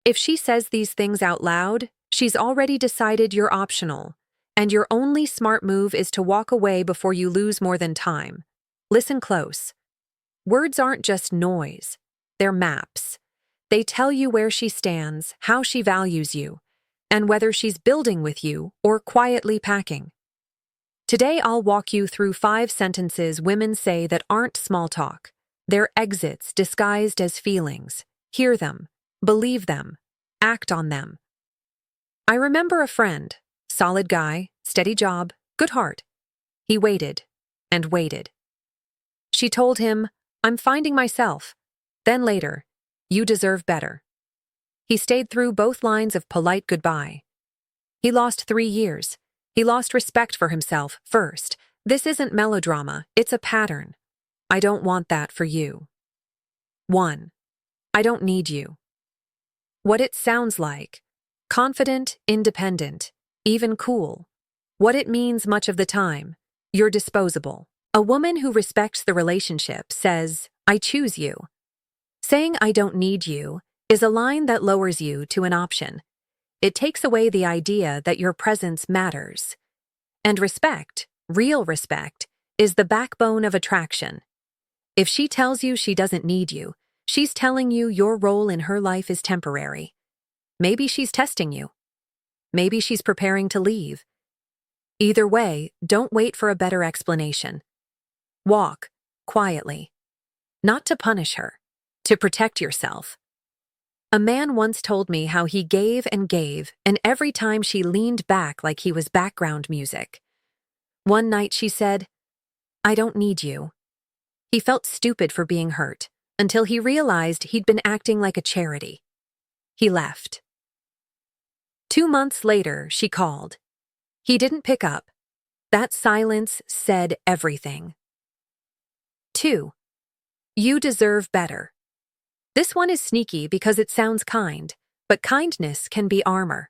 If she says these things out loud, she's already decided you're optional, and your only smart move is to walk away before you lose more than time. Listen close. Words aren't just noise, they're maps. They tell you where she stands, how she values you, and whether she's building with you or quietly packing. Today, I'll walk you through 5 sentences women say that aren't small talk. They're exits disguised as feelings. Hear them, believe them, act on them. I remember a friend, solid guy, steady job, good heart. He waited and waited. She told him, "I'm finding myself." Then later, "You deserve better." He stayed through both lines of polite goodbye. He lost 3 years. He lost respect for himself first. This isn't melodrama, it's a pattern. I don't want that for you. 1. I don't need you. What it sounds like. Confident, independent, even cool. What it means much of the time. You're disposable. A woman who respects the relationship says, "I choose you." Saying "I don't need you" is a line that lowers you to an option. It takes away the idea that your presence matters. And respect, real respect, is the backbone of attraction. If she tells you she doesn't need you, she's telling you your role in her life is temporary. Maybe she's testing you. Maybe she's preparing to leave. Either way, don't wait for a better explanation. Walk, quietly. Not to punish her, to protect yourself. A man once told me how he gave, and every time she leaned back like he was background music. One night she said, "I don't need you." He felt stupid for being hurt, until he realized he'd been acting like a charity. He left. 2 months later, she called. He didn't pick up. That silence said everything. 2. You deserve better. This one is sneaky because it sounds kind, but kindness can be armor.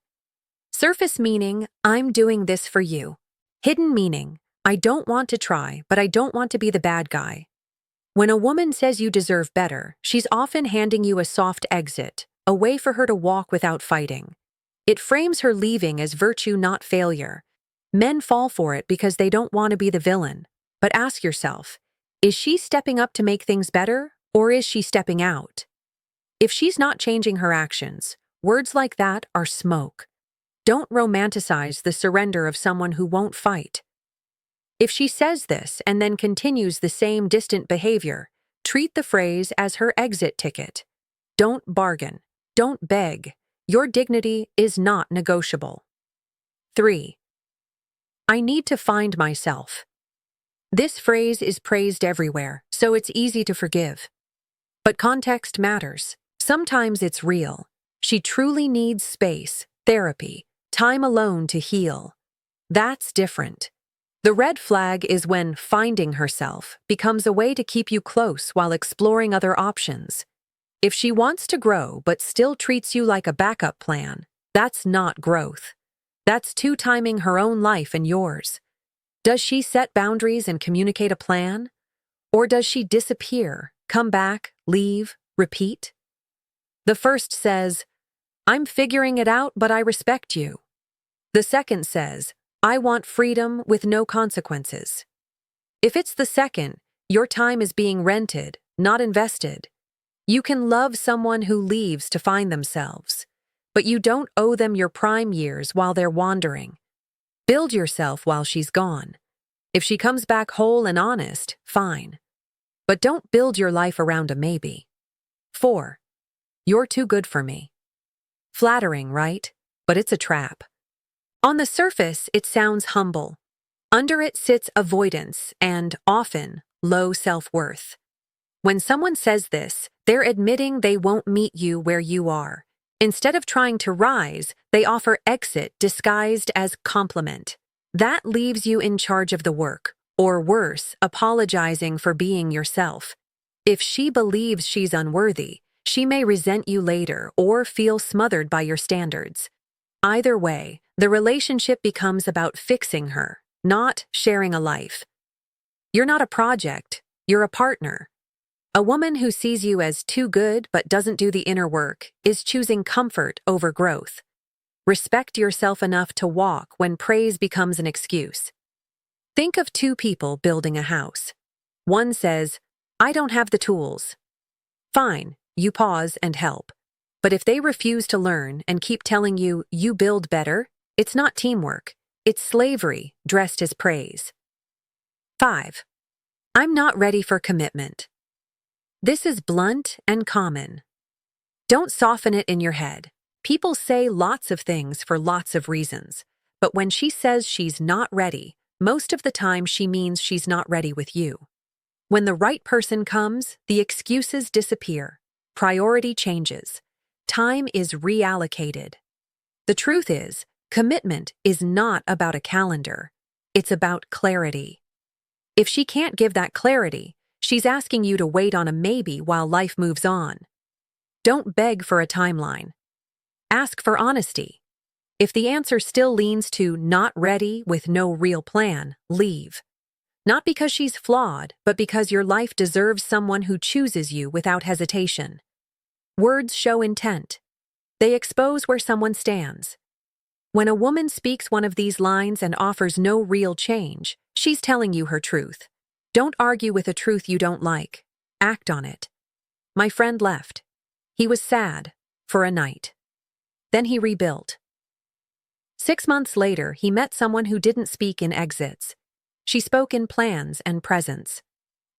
Surface meaning, "I'm doing this for you." Hidden meaning, "I don't want to try, but I don't want to be the bad guy." When a woman says you deserve better, she's often handing you a soft exit, a way for her to walk without fighting. It frames her leaving as virtue, not failure. Men fall for it because they don't want to be the villain. But ask yourself, is she stepping up to make things better, or is she stepping out? If she's not changing her actions, words like that are smoke. Don't romanticize the surrender of someone who won't fight. If she says this and then continues the same distant behavior, treat the phrase as her exit ticket. Don't bargain. Don't beg. Your dignity is not negotiable. 3. I need to find myself. This phrase is praised everywhere, so it's easy to forgive. But context matters. Sometimes it's real. She truly needs space, therapy, time alone to heal. That's different. The red flag is when finding herself becomes a way to keep you close while exploring other options. If she wants to grow but still treats you like a backup plan, that's not growth. That's two-timing her own life and yours. Does she set boundaries and communicate a plan? Or does she disappear, come back, leave, repeat? The first says, "I'm figuring it out, but I respect you." The second says, "I want freedom with no consequences." If it's the second, your time is being rented, not invested. You can love someone who leaves to find themselves, but you don't owe them your prime years while they're wandering. Build yourself while she's gone. If she comes back whole and honest, fine. But don't build your life around a maybe. 4. You're too good for me. Flattering, right? But it's a trap. On the surface, it sounds humble. Under it sits avoidance and, often, low self-worth. When someone says this, they're admitting they won't meet you where you are. Instead of trying to rise, they offer exit disguised as compliment. That leaves you in charge of the work, or worse, apologizing for being yourself. If she believes she's unworthy, she may resent you later or feel smothered by your standards. Either way, the relationship becomes about fixing her, not sharing a life. You're not a project, you're a partner. A woman who sees you as too good but doesn't do the inner work is choosing comfort over growth. Respect yourself enough to walk when praise becomes an excuse. Think of two people building a house. One says, "I don't have the tools." Fine, you pause and help. But if they refuse to learn and keep telling you, "You build better," it's not teamwork. It's slavery dressed as praise. 5. I'm not ready for commitment. This is blunt and common. Don't soften it in your head. People say lots of things for lots of reasons. But when she says she's not ready, most of the time she means she's not ready with you. When the right person comes, the excuses disappear. Priority changes. Time is reallocated. The truth is, commitment is not about a calendar. It's about clarity. If she can't give that clarity, she's asking you to wait on a maybe while life moves on. Don't beg for a timeline. Ask for honesty. If the answer still leans to not ready with no real plan, leave. Not because she's flawed, but because your life deserves someone who chooses you without hesitation. Words show intent. They expose where someone stands. When a woman speaks one of these lines and offers no real change, she's telling you her truth. Don't argue with a truth you don't like. Act on it. My friend left. He was sad, for a night. Then he rebuilt. 6 months later, he met someone who didn't speak in exits. She spoke in plans and presence.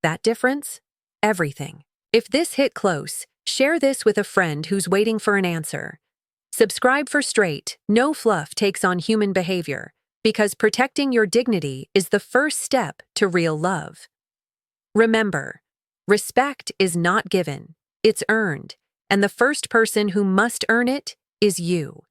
That difference? Everything. If this hit close, share this with a friend who's waiting for an answer. Subscribe for straight, no fluff takes on human behavior, because protecting your dignity is the first step to real love. Remember, respect is not given, it's earned, and the first person who must earn it is you.